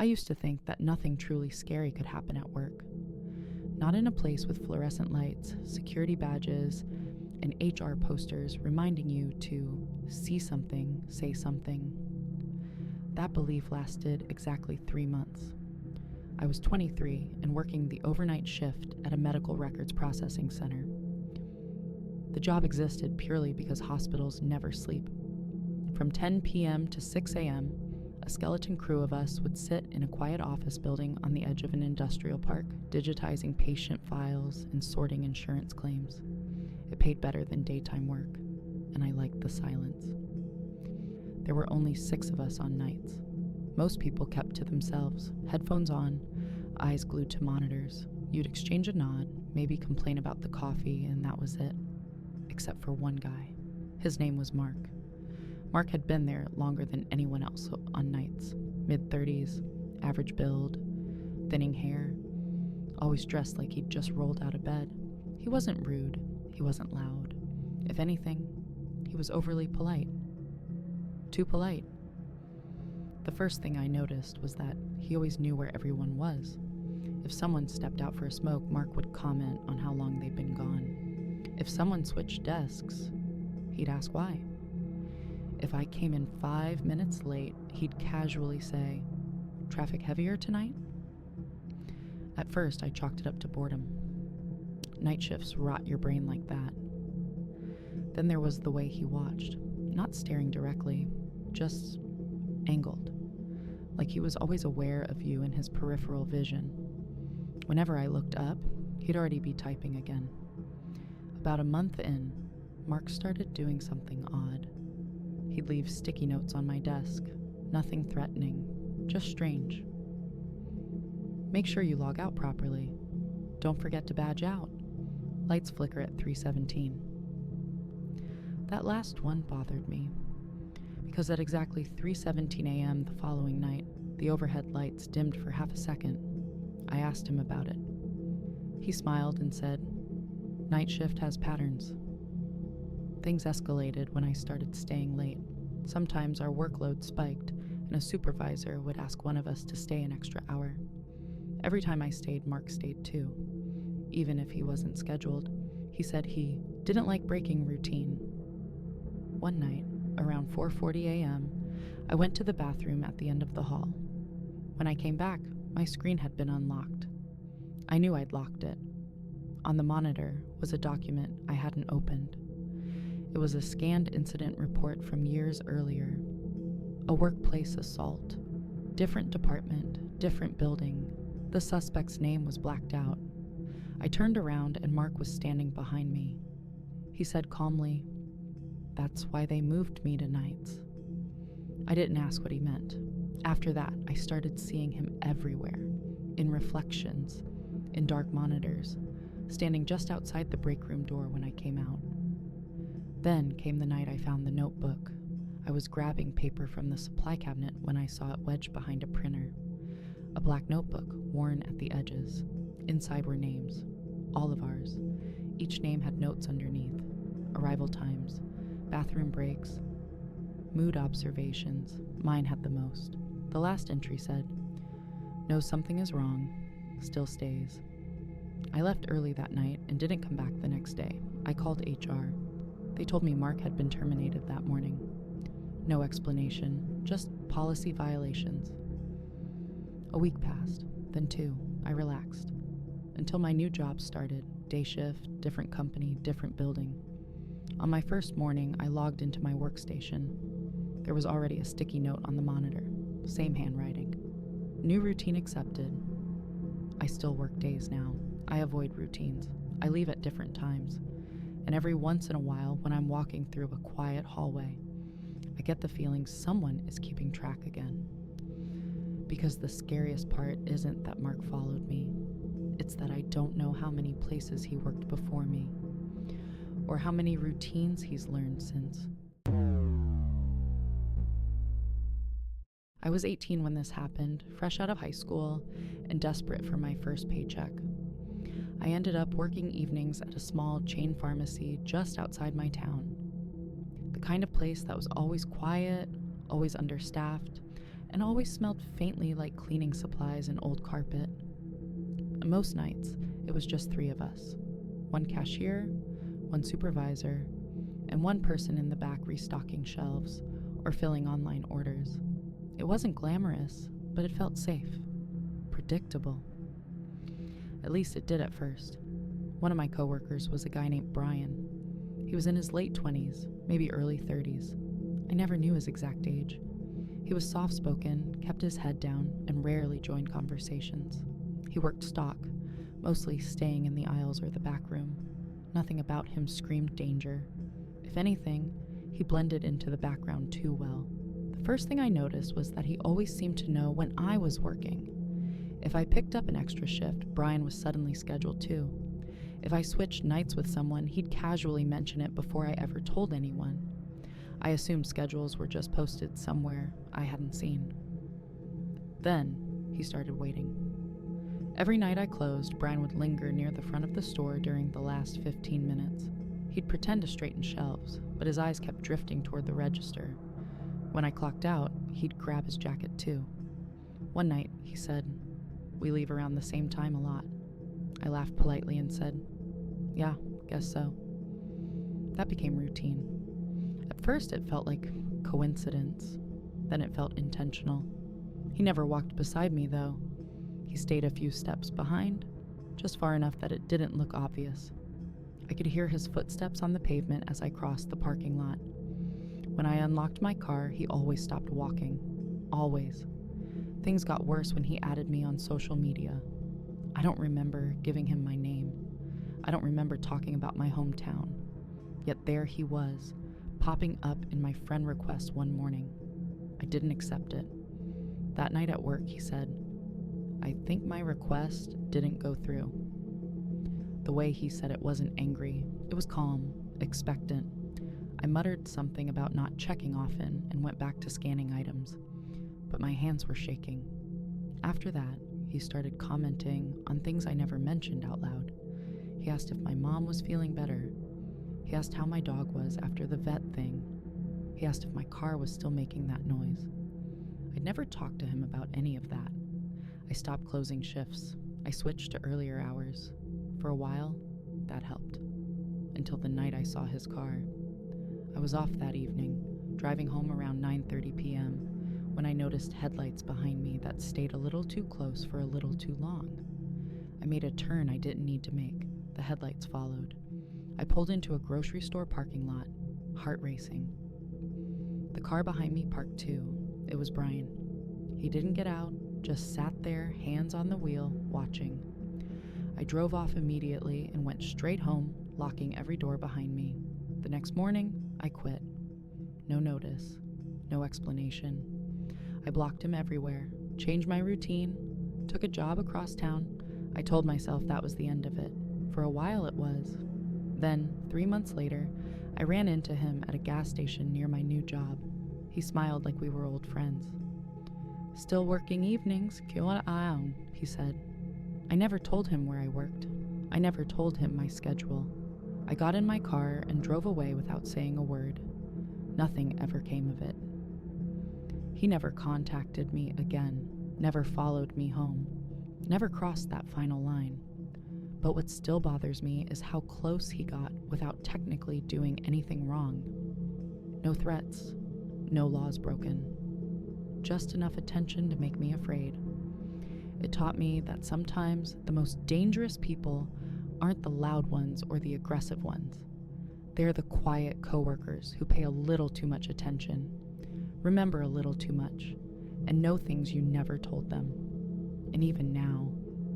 used to think that nothing truly scary could happen at work. Not in a place with fluorescent lights, security badges, and HR posters reminding you to see something, say something. That belief lasted exactly 3 months. I was 23 and working the overnight shift at a medical records processing center. The job existed purely because hospitals never sleep. From 10 p.m. to 6 a.m., a skeleton crew of us would sit in a quiet office building on the edge of an industrial park, digitizing patient files and sorting insurance claims. It paid better than daytime work, and I liked the silence. There were only 6 of us on nights. Most people kept to themselves, headphones on, eyes glued to monitors. You'd exchange a nod, maybe complain about the coffee, and that was it. Except for one guy. His name was Mark. Mark had been there longer than anyone else on nights. Mid-30s, average build, thinning hair, always dressed like he'd just rolled out of bed. He wasn't rude, he wasn't loud. If anything, he was overly polite. Too polite. The first thing I noticed was that he always knew where everyone was. If someone stepped out for a smoke, Mark would comment on how long they'd been gone. If someone switched desks, he'd ask why. If I came in 5 minutes late, he'd casually say, "Traffic heavier tonight?" At first, I chalked it up to boredom. Night shifts rot your brain like that. Then there was the way he watched, not staring directly, just angled, like he was always aware of you in his peripheral vision. Whenever I looked up, he'd already be typing again. About a month in, Mark started doing something odd. He'd leave sticky notes on my desk, nothing threatening, just strange. "Make sure you log out properly. Don't forget to badge out. Lights flicker at 3:17. That last one bothered me, because at exactly 3:17 a.m. the following night, the overhead lights dimmed for half a second. I asked him about it. He smiled and said, "Night shift has patterns." Things escalated when I started staying late. Sometimes our workload spiked, and a supervisor would ask one of us to stay an extra hour. Every time I stayed, Mark stayed too. Even if he wasn't scheduled, he said he didn't like breaking routine. One night, around 4:40 a.m., I went to the bathroom at the end of the hall. When I came back, my screen had been unlocked. I knew I'd locked it. On the monitor was a document I hadn't opened. It was a scanned incident report from years earlier. A workplace assault. Different department, different building. The suspect's name was blacked out. I turned around and Mark was standing behind me. He said calmly, "That's why they moved me to nights." I didn't ask what he meant. After that, I started seeing him everywhere, in reflections, in dark monitors, standing just outside the break room door when I came out. Then came the night I found the notebook. I was grabbing paper from the supply cabinet when I saw it wedged behind a printer. A black notebook, worn at the edges. Inside were names, all of ours. Each name had notes underneath, arrival times, bathroom breaks, mood observations. Mine had the most. The last entry said, "Knows something is wrong, still stays." I left early that night and didn't come back the next day. I called HR. They told me Mark had been terminated that morning. No explanation, just policy violations. A week passed, then 2. I relaxed. Until my new job started, day shift, different company, different building. On my first morning, I logged into my workstation. There was already a sticky note on the monitor, same handwriting. New routine accepted. I still work days now. I avoid routines. I leave at different times. And every once in a while, when I'm walking through a quiet hallway, I get the feeling someone is keeping track again. Because the scariest part isn't that Mark followed me. It's that I don't know how many places he worked before me, or how many routines he's learned since. I was 18 when this happened, fresh out of high school, and desperate for my first paycheck. I ended up working evenings at a small chain pharmacy just outside my town. The kind of place that was always quiet, always understaffed, and always smelled faintly like cleaning supplies and old carpet. Most nights, it was just 3 of us. 1 cashier, 1 supervisor, and 1 person in the back restocking shelves or filling online orders. It wasn't glamorous, but it felt safe. Predictable. At least it did at first. One of my coworkers was a guy named Brian. He was in his late 20s, maybe early 30s. I never knew his exact age. He was soft-spoken, kept his head down, and rarely joined conversations. He worked stock, mostly staying in the aisles or the back room. Nothing about him screamed danger. If anything, he blended into the background too well. The first thing I noticed was that he always seemed to know when I was working. If I picked up an extra shift, Brian was suddenly scheduled too. If I switched nights with someone, he'd casually mention it before I ever told anyone. I assumed schedules were just posted somewhere I hadn't seen. Then, he started waiting. Every night I closed, Brian would linger near the front of the store during the last 15 minutes. He'd pretend to straighten shelves, but his eyes kept drifting toward the register. When I clocked out, he'd grab his jacket too. One night, he said, "We leave around the same time a lot." I laughed politely and said, "Yeah, guess so." That became routine. At first, it felt like coincidence. Then it felt intentional. He never walked beside me, though. He stayed a few steps behind, just far enough that it didn't look obvious. I could hear his footsteps on the pavement as I crossed the parking lot. When I unlocked my car, he always stopped walking. Always. Things got worse when he added me on social media. I don't remember giving him my name. I don't remember talking about my hometown. Yet there he was, popping up in my friend request one morning. I didn't accept it. That night at work, he said, "I think my request didn't go through." The way he said it wasn't angry. It was calm, expectant. I muttered something about not checking often and went back to scanning items, but my hands were shaking. After that, he started commenting on things I never mentioned out loud. He asked if my mom was feeling better. He asked how my dog was after the vet thing. He asked if my car was still making that noise. I'd never talked to him about any of that. I stopped closing shifts. I switched to earlier hours. For a while, that helped. Until the night I saw his car. I was off that evening, driving home around 9:30 p.m., when I noticed headlights behind me that stayed a little too close for a little too long. I made a turn I didn't need to make. The headlights followed. I pulled into a grocery store parking lot, heart racing. The car behind me parked too. It was Brian. He didn't get out, just sat there, hands on the wheel, watching. I drove off immediately and went straight home, locking every door behind me. The next morning, I quit. No notice, no explanation. I blocked him everywhere, changed my routine, took a job across town. I told myself that was the end of it. For a while it was. Then, 3 months later, I ran into him at a gas station near my new job. He smiled like we were old friends. "Still working evenings, que on," he said. I never told him where I worked. I never told him my schedule. I got in my car and drove away without saying a word. Nothing ever came of it. He never contacted me again, never followed me home, never crossed that final line. But what still bothers me is how close he got without technically doing anything wrong. No threats, no laws broken. Just enough attention to make me afraid. It taught me that sometimes the most dangerous people aren't the loud ones or the aggressive ones. They're the quiet coworkers who pay a little too much attention, remember a little too much, and know things you never told them. And even now,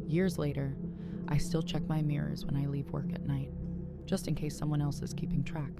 years later, I still check my mirrors when I leave work at night, just in case someone else is keeping track.